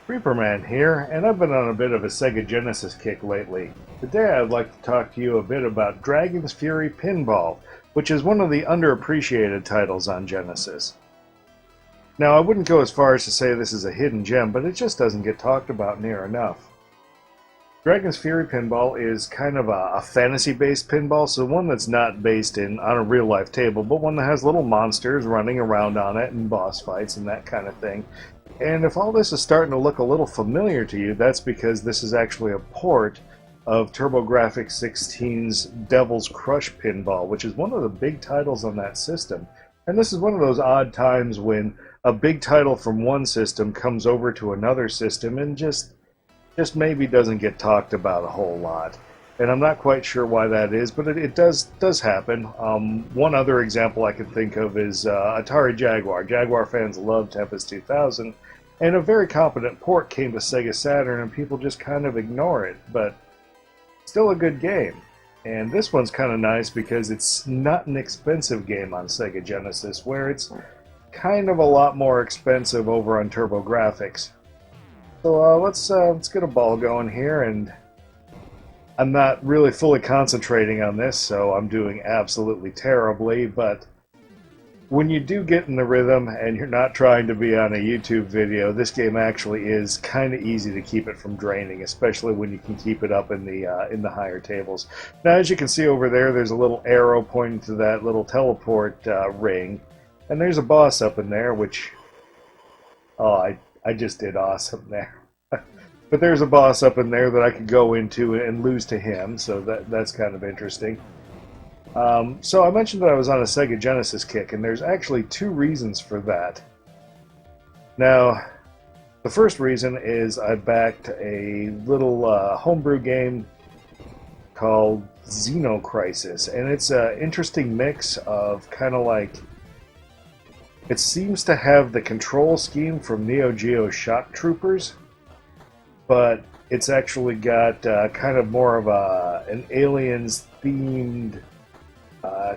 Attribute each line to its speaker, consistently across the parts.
Speaker 1: Reaperman here, and I've been on a bit of a Sega Genesis kick lately. Today I'd like to talk to you a bit about Dragon's Fury Pinball, which is one of the underappreciated titles on Genesis. Now, I wouldn't go as far as to say this is a hidden gem, but it just doesn't get talked about near enough. Dragon's Fury Pinball is kind of a fantasy-based pinball, so one that's not based on a real-life table, but one that has little monsters running around on it and boss fights and that kind of thing. And if all this is starting to look a little familiar to you, that's because this is actually a port of TurboGrafx-16's Devil's Crush Pinball, which is one of the big titles on that system. And this is one of those odd times when a big title from one system comes over to another system and just maybe doesn't get talked about a whole lot. And I'm not quite sure why that is, but it does happen. One other example I can think of is Atari Jaguar. Jaguar fans love Tempest 2000, and a very competent port came to Sega Saturn, and people just kind of ignore it, but still a good game. And this one's kind of nice because it's not an expensive game on Sega Genesis, where it's kind of a lot more expensive over on TurboGrafx. So let's get a ball going here, and I'm not really fully concentrating on this, so I'm doing absolutely terribly, but when you do get in the rhythm and you're not trying to be on a YouTube video, this game actually is kind of easy to keep it from draining, especially when you can keep it up in the higher tables. Now, as you can see over there, there's a little arrow pointing to that little teleport ring, and there's a boss up in there, which, oh, I just did awesome there. But there's a boss up in there that I could go into and lose to him, so that's kind of interesting. So I mentioned that I was on a Sega Genesis kick, and there's actually two reasons for that. Now, the first reason is I backed a little homebrew game called Xeno Crisis, and it's an interesting mix of kind of like... It seems to have the control scheme from Neo Geo Shock Troopers, but it's actually got kind of more of an Aliens-themed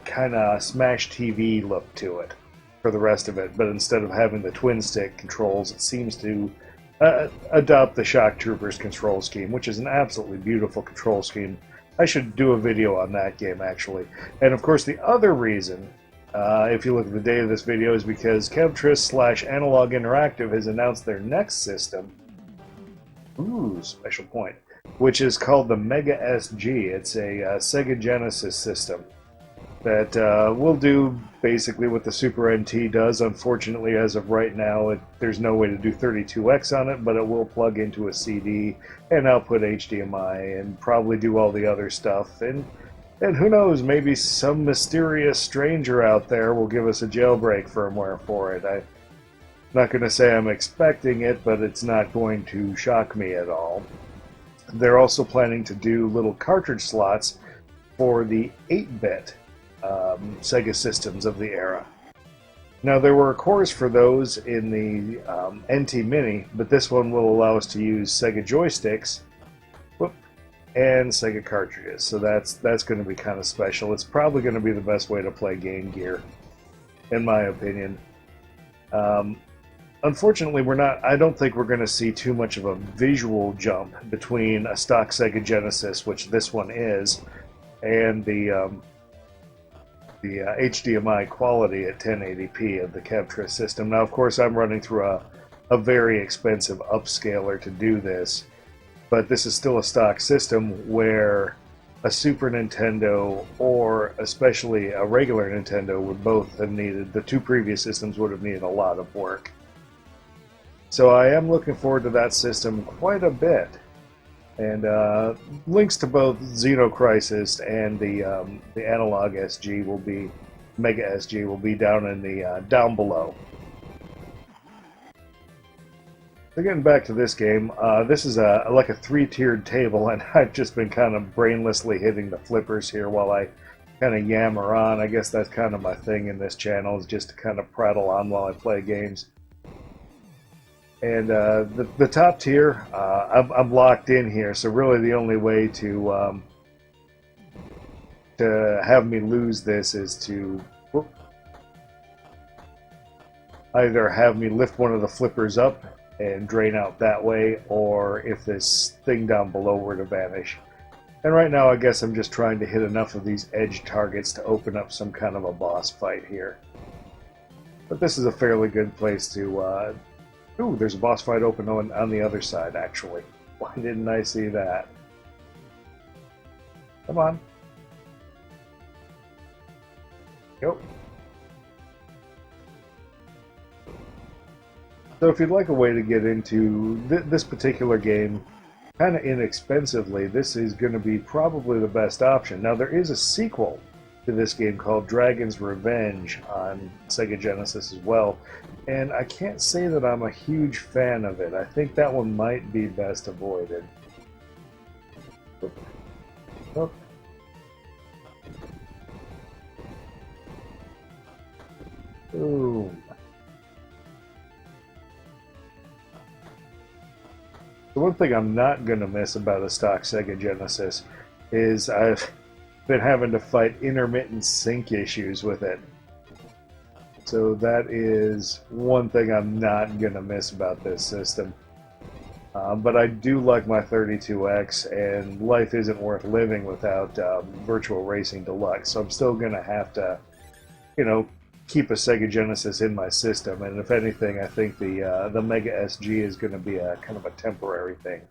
Speaker 1: kind of Smash TV look to it for the rest of it. But instead of having the twin stick controls, it seems to adopt the Shock Troopers control scheme, which is an absolutely beautiful control scheme. I should do a video on that game, actually. And of course, the other reason, if you look at the date of this video, is because Kevtris/Analog Interactive has announced their next system. Ooh, special point. Which is called the Mega SG. It's a Sega Genesis system that will do basically what the Super NT does. Unfortunately, as of right now, there's no way to do 32X on it, but it will plug into a CD and output HDMI and probably do all the other stuff. And who knows, maybe some mysterious stranger out there will give us a jailbreak firmware for it. I'm not going to say I'm expecting it, but it's not going to shock me at all. They're also planning to do little cartridge slots for the 8-bit Sega systems of the era. Now, there were cores for those in the NT Mini, but this one will allow us to use Sega joysticks and Sega cartridges, so that's going to be kind of special. It's probably going to be the best way to play Game Gear, in my opinion. Unfortunately, I don't think we're going to see too much of a visual jump between a stock Sega Genesis, which this one is, and the HDMI quality at 1080p of the Kevtris system. Now, of course, I'm running through a very expensive upscaler to do this, but this is still a stock system where a Super Nintendo or especially a regular Nintendo would both have needed, the two previous systems would have needed a lot of work. So I am looking forward to that system quite a bit. And links to both Xeno Crisis and the Analog SG will be, Mega SG will be down in the down below. So getting back to this game, this is like a 3-tiered table, and I've just been kind of brainlessly hitting the flippers here while I kind of yammer on. I guess that's kind of my thing in this channel, is just to kind of prattle on while I play games. And the top tier, I'm locked in here, so really the only way to have me lose this is to either have me lift one of the flippers up and drain out that way, or if this thing down below were to vanish. And right now I guess I'm just trying to hit enough of these edge targets to open up some kind of a boss fight here. But this is a fairly good place to... Ooh, there's a boss fight open on the other side, actually. Why didn't I see that? Come on. Go. So if you'd like a way to get into this particular game kind of inexpensively, this is going to be probably the best option. Now, there is a sequel to this game called Dragon's Revenge on Sega Genesis as well, and I can't say that I'm a huge fan of it. I think that one might be best avoided. Oh. Boom. The one thing I'm not going to miss about a stock Sega Genesis is I've been having to fight intermittent sync issues with it. So that is one thing I'm not going to miss about this system. But I do like my 32X, and life isn't worth living without Virtual Racing Deluxe. So I'm still going to have to, keep a Sega Genesis in my system, and if anything, I think the Mega SG is going to be a kind of a temporary thing.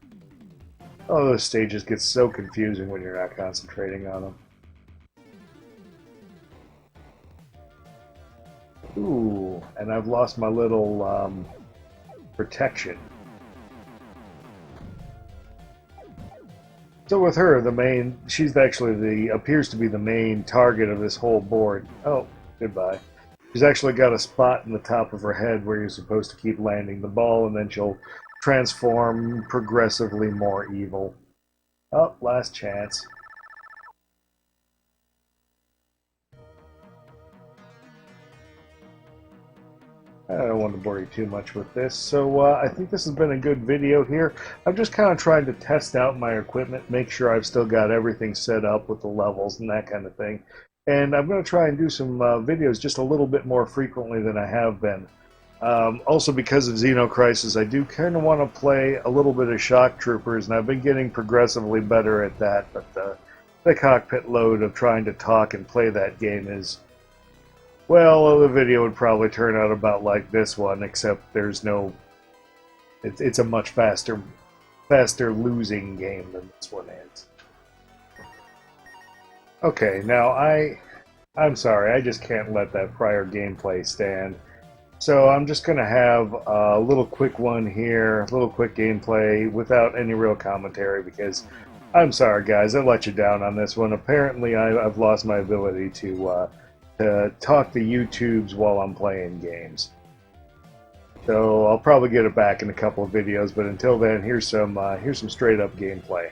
Speaker 1: Oh, those stages get so confusing when you're not concentrating on them. Ooh, and I've lost my little protection. So with her, she's actually appears to be the main target of this whole board. Oh, goodbye. She's actually got a spot in the top of her head where you're supposed to keep landing the ball, and then she'll transform progressively more evil. Oh, last chance. I don't want to bore you too much with this, so I think this has been a good video here. I'm just kind of trying to test out my equipment, make sure I've still got everything set up with the levels and that kind of thing. And I'm going to try and do some videos just a little bit more frequently than I have been. Also, because of Xeno Crisis, I do kind of want to play a little bit of Shock Troopers, and I've been getting progressively better at that, but the cockpit load of trying to talk and play that game is... Well, the video would probably turn out about like this one, except there's no... It's a much faster losing game than this one is. Okay, now I'm sorry, I just can't let that prior gameplay stand. So I'm just going to have a little quick one here, a little quick gameplay without any real commentary, because I'm sorry guys, I let you down on this one. Apparently I've lost my ability to talk to YouTubes while I'm playing games. So I'll probably get it back in a couple of videos, but until then, here's some straight up gameplay.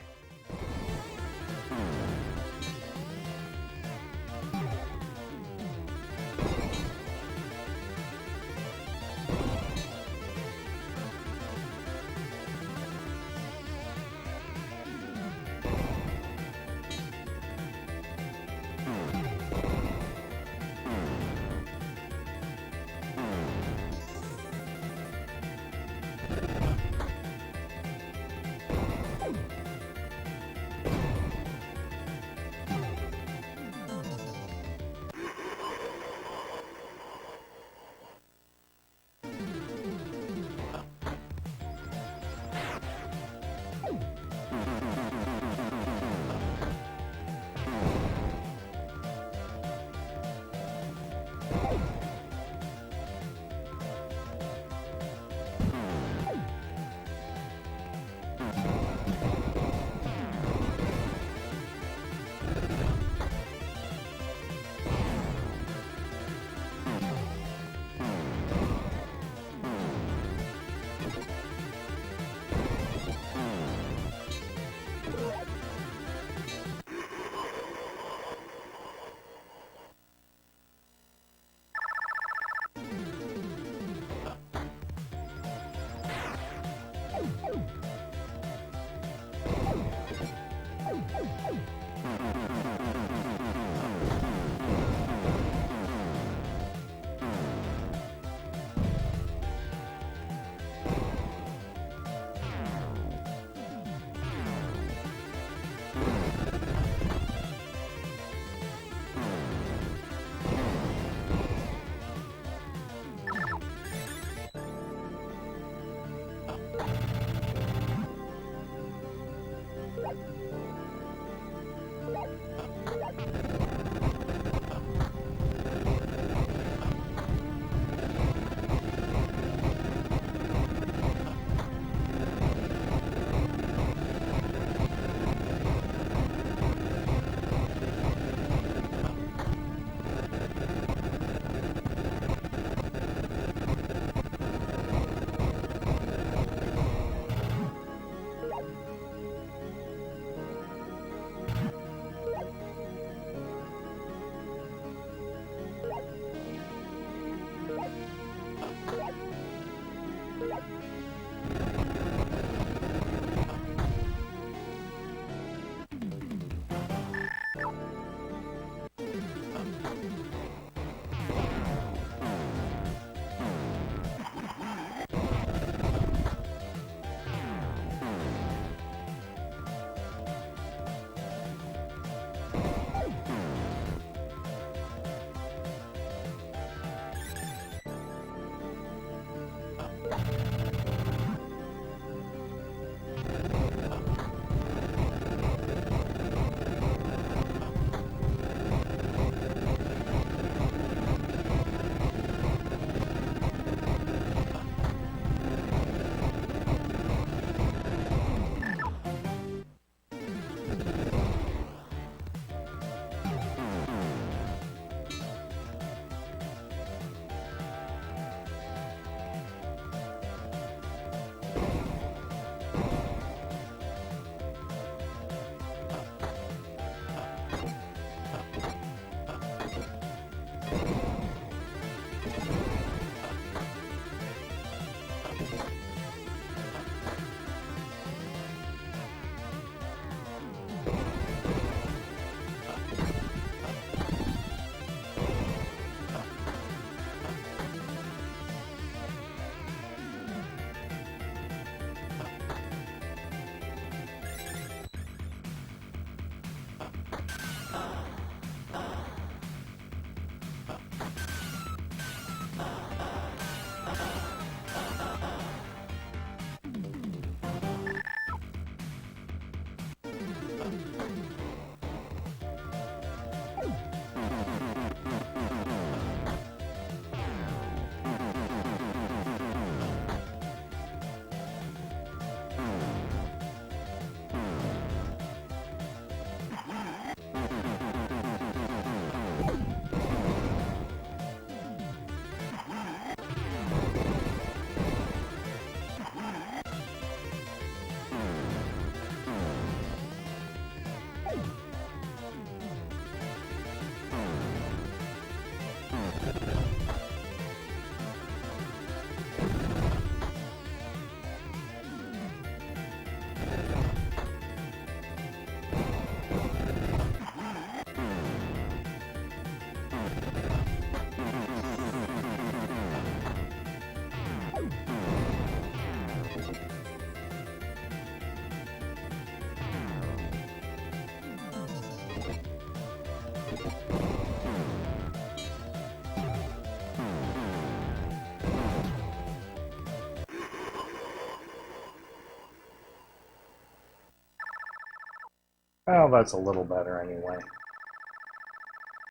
Speaker 1: Well, that's a little better anyway.